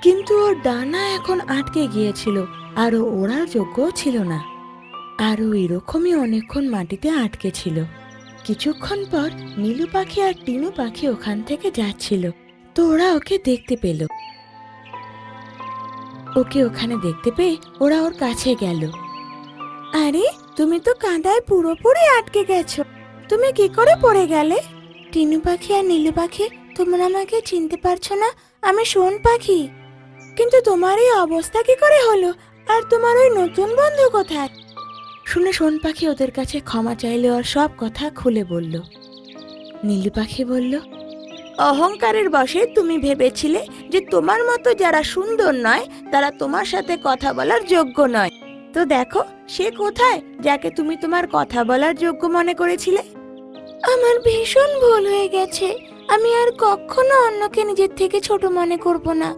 কিন্তু ওর ডানা এখন আটকে গিয়েছিল আর ও ওড়ার যোগ্য ছিল না। আর ও এরকমই অনেকক্ষণ মাটিতে আটকে ছিল। কিছুক্ষণ পর নীলু পাখি আর টিনু পাখি ওখান থেকে যাচ্ছিল, তো ওরা ওকে দেখতে পেল। ওকে ওখানে দেখতে পেয়ে ওরা ওর কাছে গেল। আরে, তুমি তো কাঁদায় পুরোপুরি আটকে গেছো, তুমি কি করে পড়ে গেলে? টিনু পাখি আর নীলু পাখি, তোমরা আমাকে চিনতে পারছো না? আমি শোন পাখি। কিন্তু তোমার এই অবস্থা কি করে হলো? আর তোমার ওই নতুন বন্ধু কোথায়? শুনে শোন পাখি ওদের কাছে ক্ষমা চাইলে ওর সব কথা খুলে বলল। নীলু পাখি বলল, অহংকারের বশে তুমি ভেবেছিলে যে তোমার মতো যারা সুন্দর নয় তারা তোমার সাথে কথা বলার যোগ্য নয়। তো দেখো, সে কোথায় যাকে তুমি তোমার কথা বলার যোগ্য মনে করেছিলে। আমার ভীষণ ভুল হয়ে গেছে, আমি আর কখনো অন্যকে নিজের থেকে ছোট মনে করব না।